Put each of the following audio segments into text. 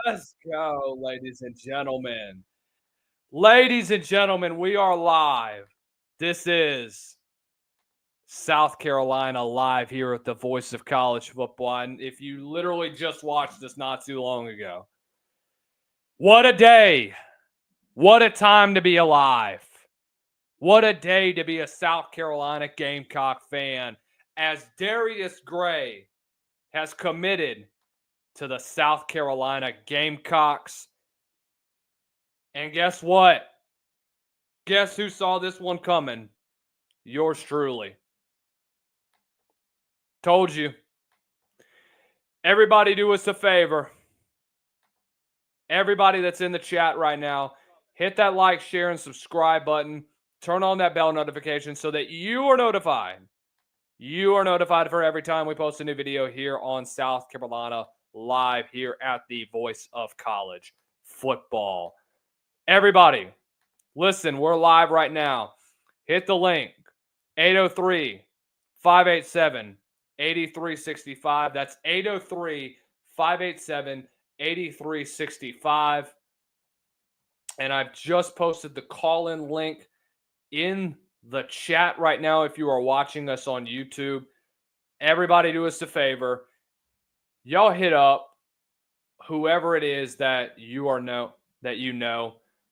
Let's go, ladies and gentlemen. Ladies and gentlemen, we are live. This is South Carolina Live here at the Voice of College Football. And if you literally just watched this not too long ago, what a day. What a time to be alive. What a day to be a South Carolina Gamecock fan, as Darius Gray has committed to the South Carolina Gamecocks. And guess what? Guess who saw this one coming? Yours truly. Told you. Everybody do us a favor. Everybody that's in the chat right now, hit that like, share, and subscribe button. Turn on that bell notification so that you are notified. You are notified for every time we post a new video here on South Carolina Live here at the Voice of College Football. Everybody, listen, we're live right now. Hit the link, 803-587-8365. That's 803-587-8365. And I've just posted the call-in link in the chat right now if you are watching us on YouTube. Everybody do us a favor. Y'all hit up whoever it is that you know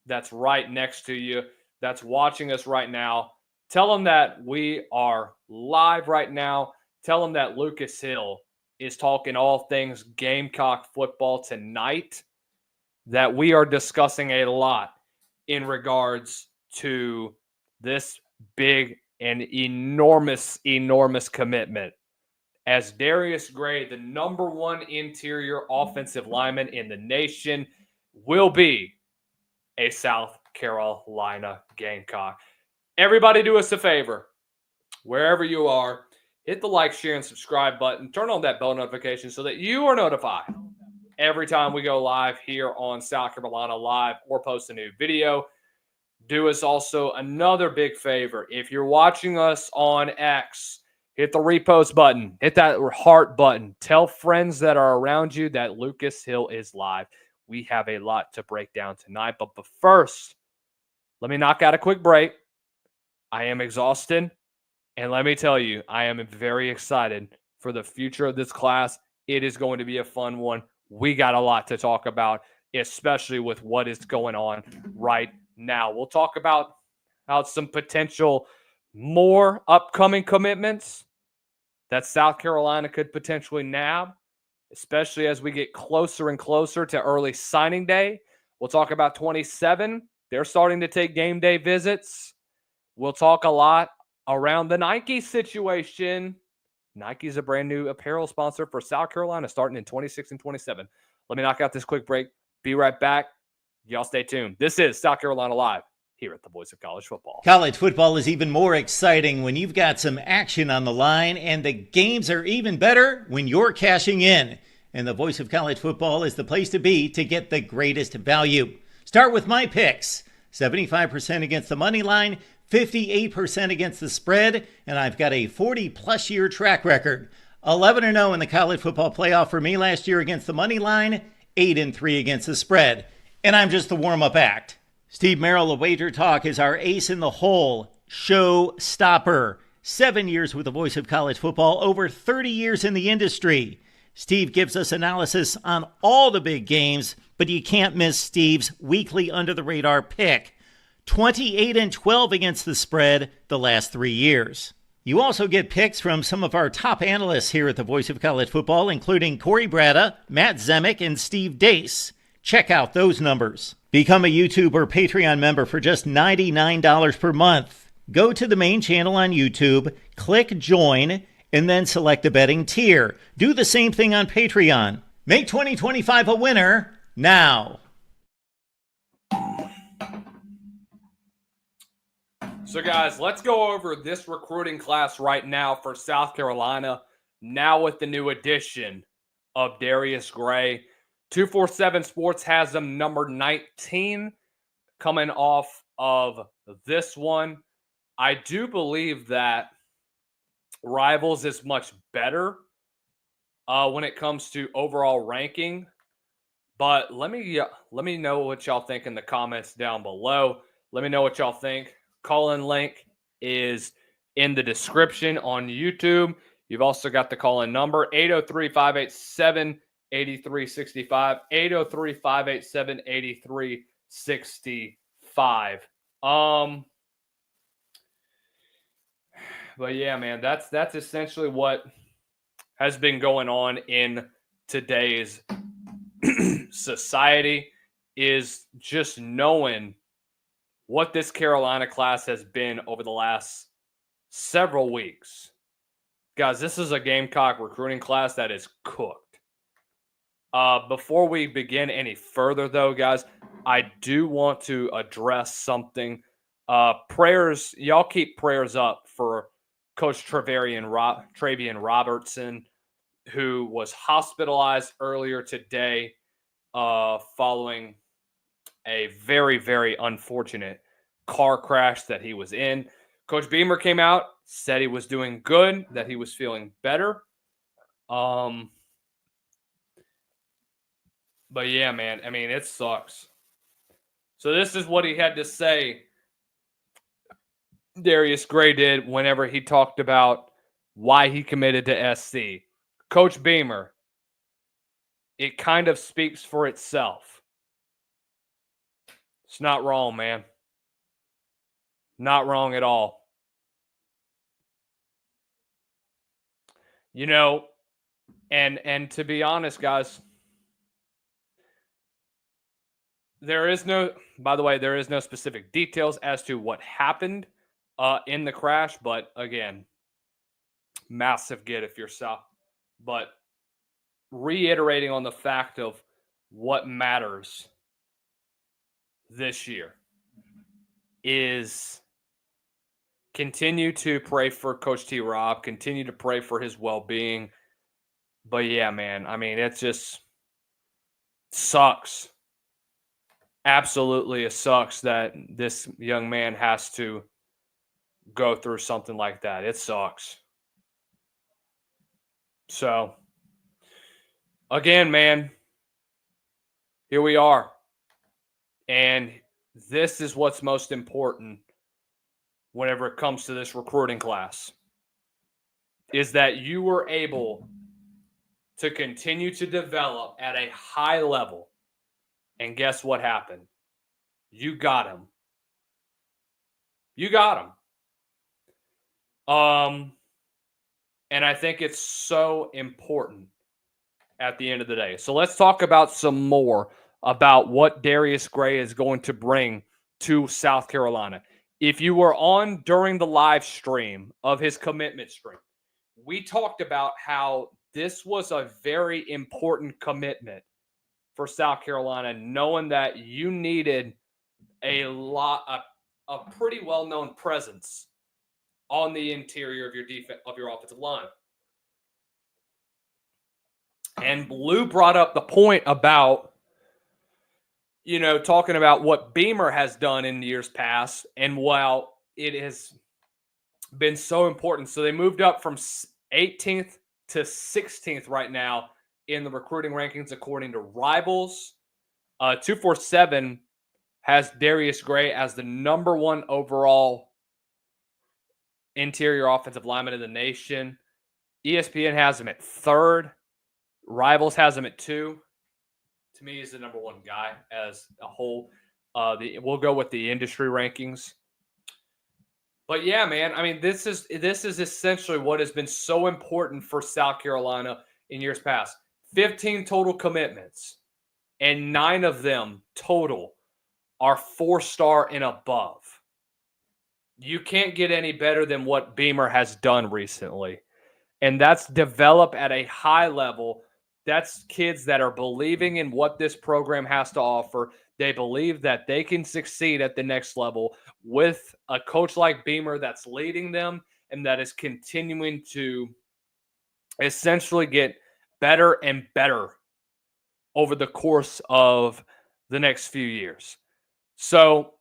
that's right next to you, that's watching us right now. Tell them that we are live right now. Tell them that Lucas Hill is talking all things Gamecock football tonight, that we are discussing a lot in regards to this big and enormous commitment, as Darius Gray, the number one interior offensive lineman in the nation, will be a South Carolina Gamecock. Everybody do us a favor. Wherever you are, hit the like, share, and subscribe button. Turn on that bell notification so that you are notified every time we go live here on South Carolina Live or post a new video. Do us also another big favor. If you're watching us on X, hit the repost button. Hit that heart button. Tell friends that are around you that Lucas Hill is live. We have a lot to break down tonight. But first, let me knock out a quick break. I am exhausted. And let me tell you, I am very excited for the future of this class. It is going to be a fun one. We got a lot to talk about, especially with what is going on right now. We'll talk about some potential more upcoming commitments that South Carolina could potentially nab, especially as we get closer and closer to early signing day. We'll talk about 27. They're starting to take game day visits. We'll talk a lot around the Nike situation. Nike's a brand new apparel sponsor for South Carolina starting in 26 and 27. Let me knock out this quick break. Be right back. Y'all stay tuned. This is South Carolina Live here at the Voice of College Football. College football is even more exciting when you've got some action on the line, and the games are even better when you're cashing in. And the Voice of College Football is the place to be to get the greatest value. Start with my picks. 75% against the money line, 58% against the spread, and I've got a 40-plus year track record. 11-0 in the college football playoff for me last year against the money line, 8-3 against the spread. And I'm just the warm-up act. Steve Merrill of Wager Talk is our ace in the hole, show stopper. 7 years with the Voice of College Football, over 30 years in the industry. Steve gives us analysis on all the big games, but you can't miss Steve's weekly under-the-radar pick. 28-12 against the spread the last 3 years. You also get picks from some of our top analysts here at the Voice of College Football, including Corey Bratta, Matt Zemek, and Steve Dace. Check out those numbers. Become a YouTube or Patreon member for just $99 per month. Go to the main channel on YouTube, click join, and then select a betting tier. Do the same thing on Patreon. Make 2025 a winner now. So, guys, let's go over this recruiting class right now for South Carolina, now with the new addition of Darius Gray. 247 Sports has them number 19 coming off of this one. I do believe that Rivals is much better when it comes to overall ranking. But let me know what y'all think in the comments down below. Let me know what y'all think. Call-in link is in the description on YouTube. You've also got the call-in number, 803-587-8365, 803-587-8365. But yeah, man, that's essentially what has been going on in today's society, is just knowing what this Carolina class has been over the last several weeks. Guys, this is a Gamecock recruiting class that is cooked. Before we begin any further, though, guys, I do want to address something. Prayers, y'all keep prayers up for Coach Travian Robertson, who was hospitalized earlier today following a very, very unfortunate car crash that he was in. Coach Beamer came out, said he was doing good, that he was feeling better. But yeah, man, I mean, it sucks. So this is what he had to say, Darius Gray did, whenever he talked about why he committed to SC. Coach Beamer, it kind of speaks for itself. It's not wrong, man. Not wrong at all. You know, and to be honest, guys, there is no specific details as to what happened in the crash, but again, massive get if you're South. But reiterating on the fact of what matters this year is continue to pray for Coach T. Rob, continue to pray for his well-being. But yeah, man, I mean, it just sucks. Absolutely, it sucks that this young man has to go through something like that. It sucks. So, again, man, here we are. And this is what's most important whenever it comes to this recruiting class, is that you were able to continue to develop at a high level. And guess what happened? You got him. You got him. And I think it's so important at the end of the day. So let's talk about some more about what Darius Gray is going to bring to South Carolina. If you were on during the live stream of his commitment stream, we talked about how this was a very important commitment for South Carolina, knowing that you needed a pretty well-known presence on the interior of your offensive line. And Lou brought up the point about, you know, talking about what Beamer has done in years past, and while it has been so important, so they moved up from 18th to 16th right now in the recruiting rankings according to Rivals. 247 has Darius Gray as the number one overall interior offensive lineman in the nation. ESPN has him at 3rd. Rivals has him at 2. To me, he's the number one guy as a whole. We'll go with the industry rankings. But yeah, man, I mean, this is essentially what has been so important for South Carolina in years past. 15 total commitments, and 9 of them total are 4-star and above. You can't get any better than what Beamer has done recently. And that's develop at a high level. That's kids that are believing in what this program has to offer. They believe that they can succeed at the next level with a coach like Beamer that's leading them and that is continuing to essentially get better and better over the course of the next few years. So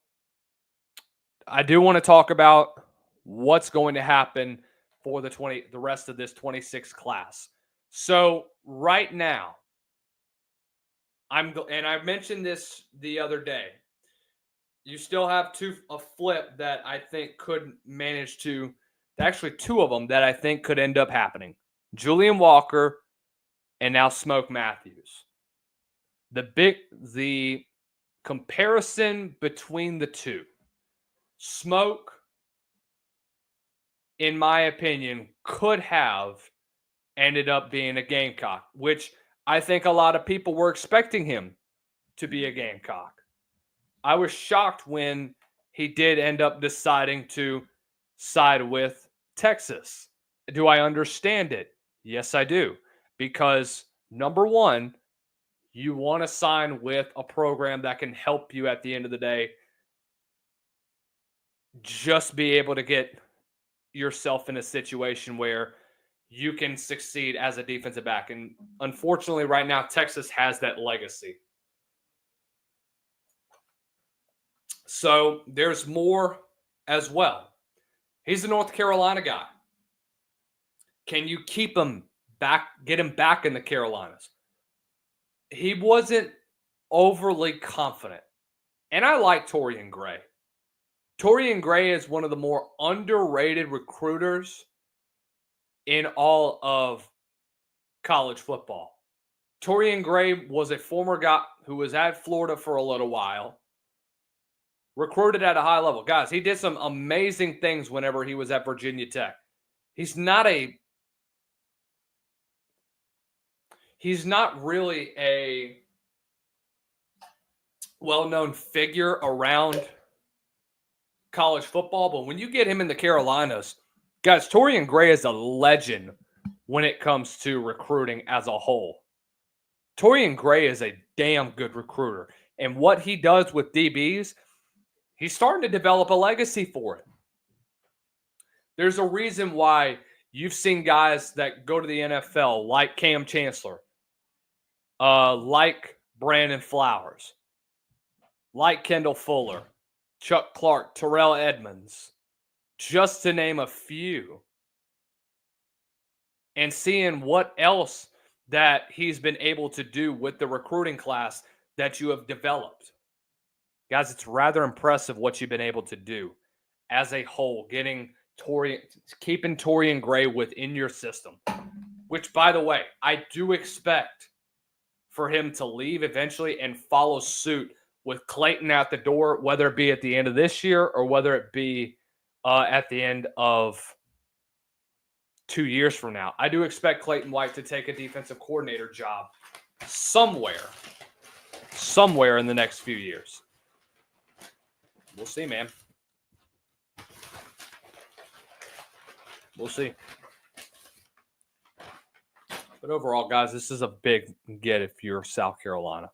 I do want to talk about what's going to happen for the rest of this 26 class. So right now, and I mentioned this the other day. You still have a flip that I think could manage to, actually two of them that I think could end up happening. Julian Walker and now Smoke Matthews. The comparison between the two. Smoke, in my opinion, could have ended up being a Gamecock, which I think a lot of people were expecting him to be a Gamecock. I was shocked when he did end up deciding to side with Texas. Do I understand it? Yes, I do. Because number one, you want to sign with a program that can help you at the end of the day just be able to get yourself in a situation where you can succeed as a defensive back. And unfortunately, right now, Texas has that legacy. So there's more as well. He's a North Carolina guy. Can you keep him back, get him back in the Carolinas? He wasn't overly confident. And I like Torian Gray. Torian Gray is one of the more underrated recruiters in all of college football. Torian Gray was a former guy who was at Florida for a little while, recruited at a high level. Guys, he did some amazing things whenever he was at Virginia Tech. He's not really a well-known figure around college football, but when you get him in the Carolinas, guys, Torian Gray is a legend when it comes to recruiting as a whole. Torian Gray is a damn good recruiter, and what he does with DBs, he's starting to develop a legacy for it. There's a reason why you've seen guys that go to the NFL like Cam Chancellor, like Brandon Flowers, like Kendall Fuller, Chuck Clark, Terrell Edmonds, just to name a few. And seeing what else that he's been able to do with the recruiting class that you have developed. Guys, it's rather impressive what you've been able to do as a whole, keeping Torian Gray within your system. Which, by the way, I do expect for him to leave eventually and follow suit with Clayton at the door, whether it be at the end of this year or whether it be at the end of 2 years from now. I do expect Clayton White to take a defensive coordinator job somewhere in the next few years. We'll see, man. We'll see. But overall, guys, this is a big get if you're South Carolina.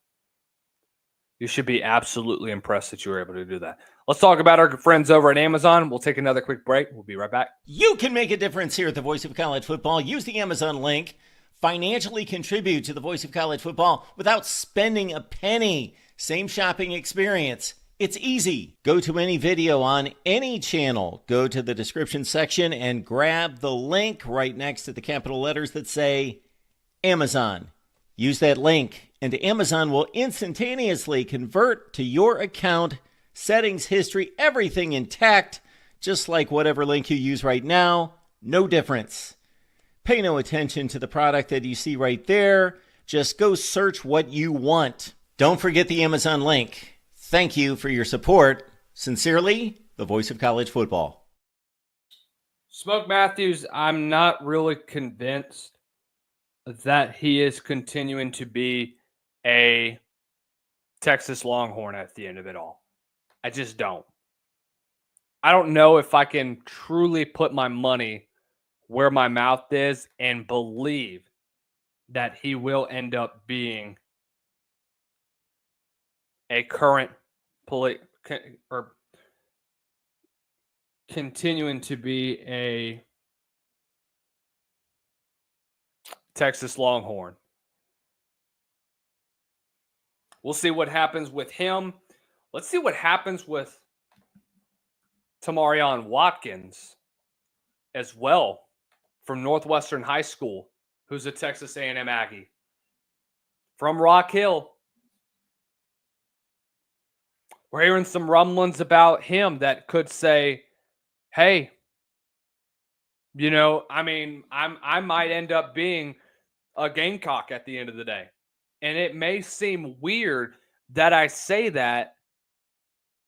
You should be absolutely impressed that you were able to do that. Let's talk about our friends over at Amazon. We'll take another quick break. We'll be right back. You can make a difference here at the Voice of College Football. Use the Amazon link. Financially contribute to the Voice of College Football without spending a penny. Same shopping experience. It's easy. Go to any video on any channel. Go to the description section and grab the link right next to the capital letters that say Amazon. Use that link, and Amazon will instantaneously convert to your account, settings, history, everything intact, just like whatever link you use right now. No difference. Pay no attention to the product that you see right there. Just go search what you want. Don't forget the Amazon link. Thank you for your support. Sincerely, the Voice of College Football. Smoke Matthews, I'm not really convinced that he is continuing to be a Texas Longhorn at the end of it all. I just don't. I don't know if I can truly put my money where my mouth is and believe that he will end up being a current or continuing to be a Texas Longhorn. We'll see what happens with him. Let's see what happens with Tamarion Watkins as well from Northwestern High School, who's a Texas A&M Aggie. From Rock Hill. We're hearing some rumblings about him that could say, hey, you know, I mean, I might end up being a Gamecock at the end of the day. And it may seem weird that I say that,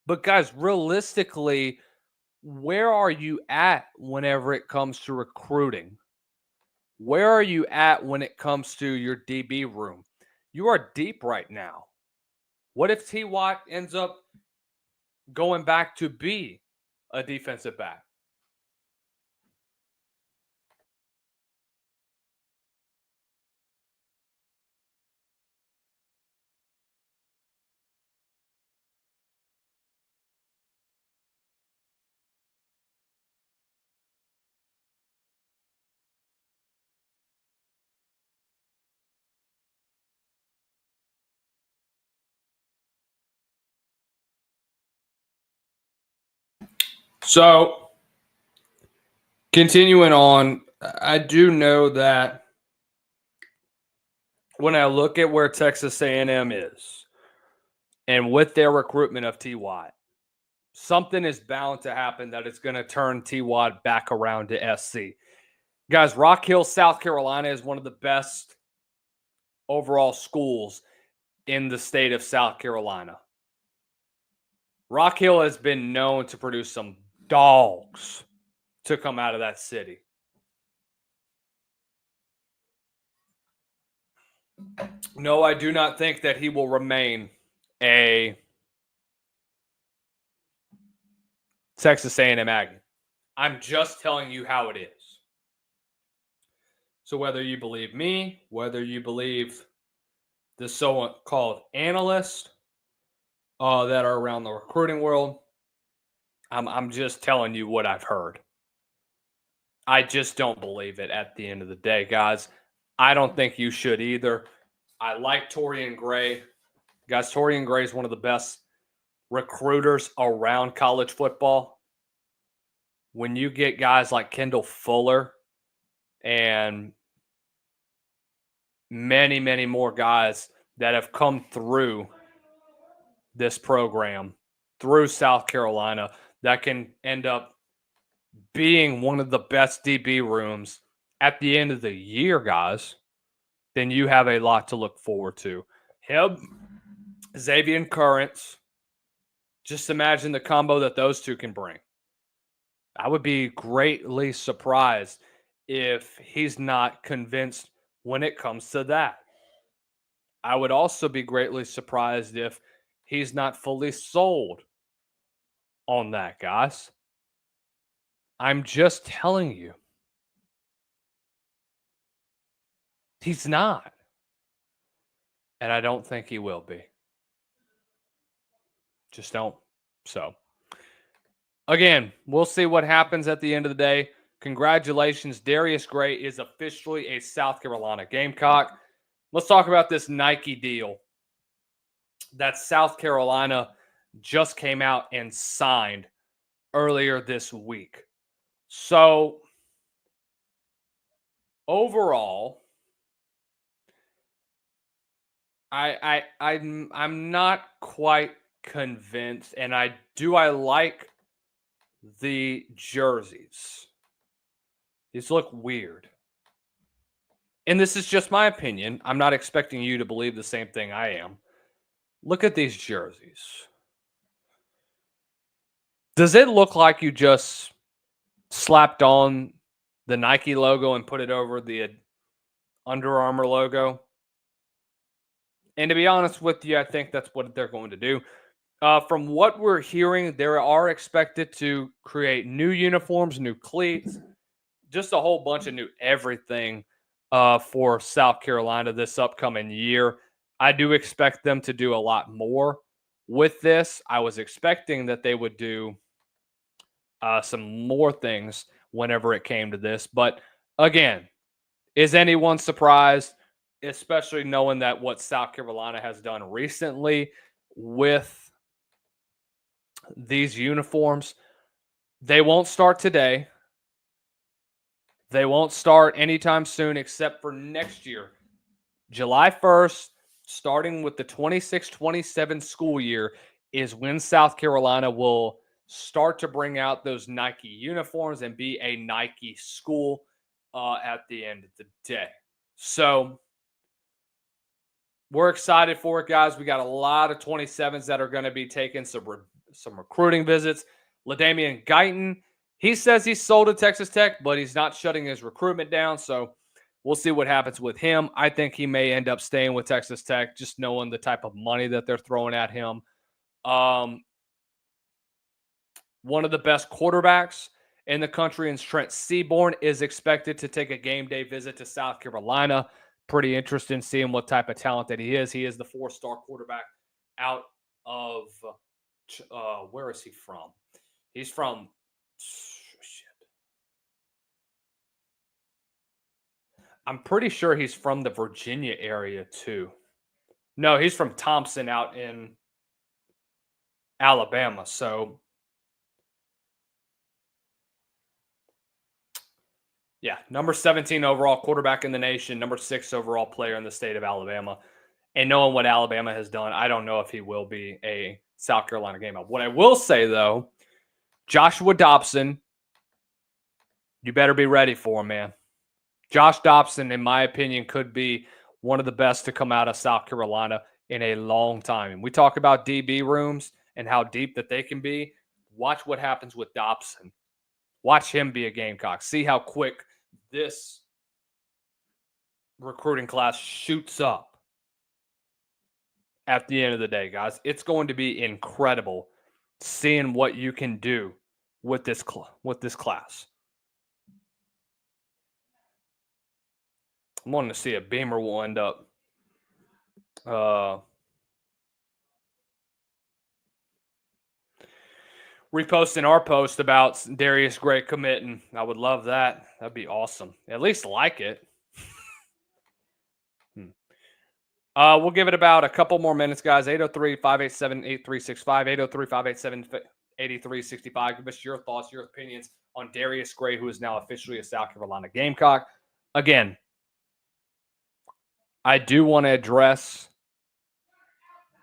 but guys, realistically, where are you at whenever it comes to recruiting? Where are you at when it comes to your DB room? You are deep right now. What if T. Watt ends up going back to be a defensive back? So, continuing on, I do know that when I look at where Texas A&M is and with their recruitment of T. Watt, something is bound to happen that is going to turn T. Watt back around to SC. Guys, Rock Hill, South Carolina is one of the best overall schools in the state of South Carolina. Rock Hill has been known to produce some dogs to come out of that city. No, I do not think that he will remain a Texas A&M Aggie. I'm just telling you how it is. So whether you believe me, whether you believe the so-called analysts that are around the recruiting world, I'm just telling you what I've heard. I just don't believe it at the end of the day, guys. I don't think you should either. I like Torian Gray. Guys, Torian Gray is one of the best recruiters around college football. When you get guys like Kendall Fuller and many, many more guys that have come through this program, through South Carolina, that can end up being one of the best DB rooms at the end of the year, guys, then you have a lot to look forward to. Him, Xavier Currents, just imagine the combo that those two can bring. I would be greatly surprised if he's not convinced when it comes to that. I would also be greatly surprised if he's not fully sold on that, guys. I'm just telling you. He's not. And I don't think he will be. Just don't. So, again, we'll see what happens at the end of the day. Congratulations. Darius Gray is officially a South Carolina Gamecock. Let's talk about this Nike deal that South Carolina just came out and signed earlier this week. So, overall, I'm not quite convinced, and I like the jerseys. These look weird. And this is just my opinion. I'm not expecting you to believe the same thing I am. Look at these jerseys. Does it look like you just slapped on the Nike logo and put it over the Under Armour logo? And to be honest with you, I think that's what they're going to do. From what we're hearing, they are expected to create new uniforms, new cleats, just a whole bunch of new everything for South Carolina this upcoming year. I do expect them to do a lot more. with this. I was expecting that they would do some more things whenever it came to this. But again, is anyone surprised, especially knowing that what South Carolina has done recently with these uniforms? They won't start today. They won't start anytime soon except for next year. July 1st, starting with the 26-27 school year, is when South Carolina will start to bring out those Nike uniforms and be a Nike school at the end of the day. So we're excited for it, guys. We got a lot of 27s that are going to be taking some recruiting visits. LaDamian Guyton, he says he's sold to Texas Tech, but he's not shutting his recruitment down. So we'll see what happens with him. I think he may end up staying with Texas Tech, just knowing the type of money that they're throwing at him. One of the best quarterbacks in the country, and Trent Seaborn, is expected to take a game day visit to South Carolina. Pretty interesting seeing what type of talent that he is. He is the 4-star quarterback out of where is he from? He's from I'm pretty sure he's from the Virginia area too. No, he's from Thompson out in Alabama. So yeah, number 17 overall quarterback in the nation, number 6 overall player in the state of Alabama. And knowing what Alabama has done, I don't know if he will be a South Carolina Gameout. What I will say, though, Joshua Dobson, you better be ready for him, man. Josh Dobson, in my opinion, could be one of the best to come out of South Carolina in a long time. And we talk about DB rooms and how deep that they can be. Watch what happens with Dobson. Watch him be a Gamecock. See how quick this recruiting class shoots up at the end of the day, guys. It's going to be incredible seeing what you can do with this class. I'm wanting to see if Beamer will end up reposting our post about Darius Gray Commitment. I would love that. That'd be awesome. At least like it. We'll give it about a couple more minutes, guys. 803-587-8365, 803-587-8365. Give us your thoughts, your opinions on Darius Gray, who is now officially a South Carolina Gamecock. Again, I do want to address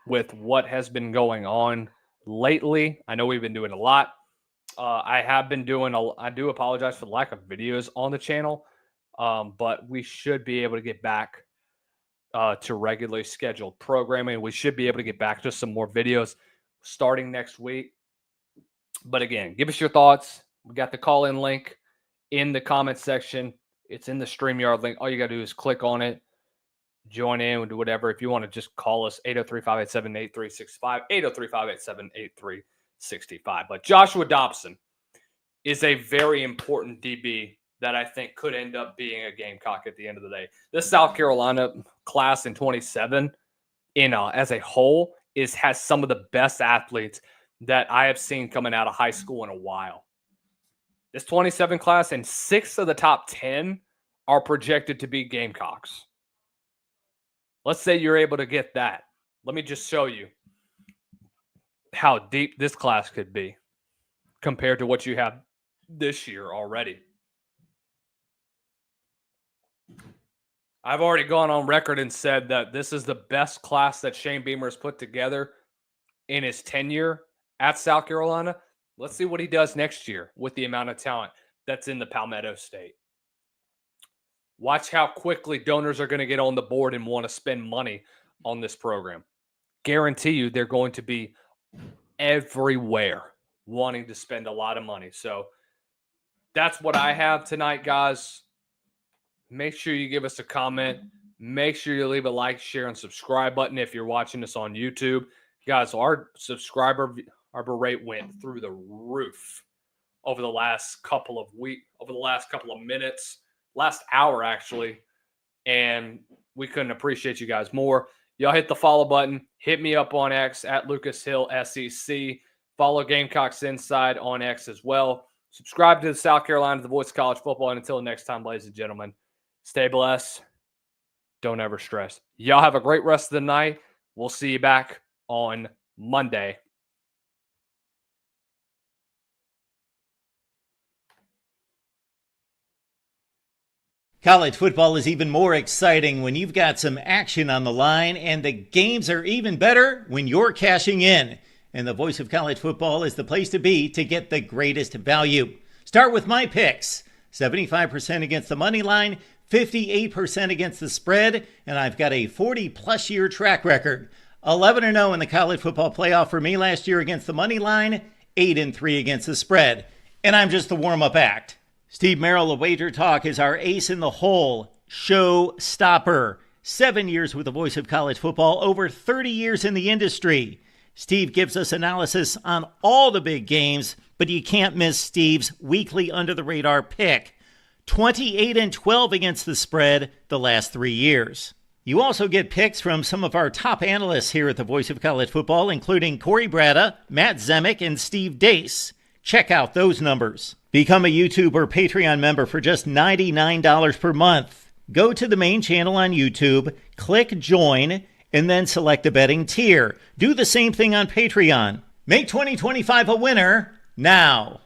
with what has been going on lately. I know we've been doing a lot. I do apologize for the lack of videos on the channel, but we should be able to get back to regularly scheduled programming. We should be able to get back to some more videos starting next week. But again, give us your thoughts. We got the call-in link in the comment section. It's in the StreamYard link. All you got to do is click on it, join in, and do whatever. If you want to just call us, 803-587-8365, 803-587-8365. But Joshua Dobson is a very important DB that I think could end up being a Gamecock at the end of the day. This South Carolina class in 27 as a whole has some of the best athletes that I have seen coming out of high school in a while. This 27 class, and 6 of the top 10 are projected to be Gamecocks. Let's say you're able to get that. Let me just show you how deep this class could be compared to what you have this year already. I've already gone on record and said that this is the best class that Shane Beamer has put together in his tenure at South Carolina. Let's see what he does next year with the amount of talent that's in the Palmetto State. Watch how quickly donors are going to get on the board and want to spend money on this program. Guarantee you they're going to be everywhere wanting to spend a lot of money. So that's what I have tonight, guys. Make sure you give us a comment. Make sure you leave a like, share, and subscribe button if you're watching us on YouTube. Guys, our subscriber rate went through the roof over the last couple of minutes, last hour actually, and we couldn't appreciate you guys more. Y'all hit the follow button. Hit me up on X at Lucas Hill SEC. Follow Gamecocks Inside on X as well. Subscribe to the South Carolina, the voice of college football. And until next time, ladies and gentlemen, stay blessed. Don't ever stress. Y'all have a great rest of the night. We'll see you back on Monday. College football is even more exciting when you've got some action on the line, and the games are even better when you're cashing in. And the voice of college football is the place to be to get the greatest value. Start with my picks. 75% against the money line, 58% against the spread, and I've got a 40-plus year track record. 11-0 in the college football playoff for me last year against the money line, 8-3 against the spread. And I'm just the warm-up act. Steve Merrill of Wager Talk is our ace in the hole, show stopper. 7 years with the voice of college football, over 30 years in the industry. Steve gives us analysis on all the big games, but you can't miss Steve's weekly under-the-radar pick. 28-12 against the spread the last 3 years. You also get picks from some of our top analysts here at the Voice of College Football, including Corey Bratta, Matt Zemek, and Steve Dace. Check out those numbers. Become a YouTube or Patreon member for just $99 per month. Go to the main channel on YouTube, click join, and then select the betting tier. Do the same thing on Patreon. Make 2025 a winner now.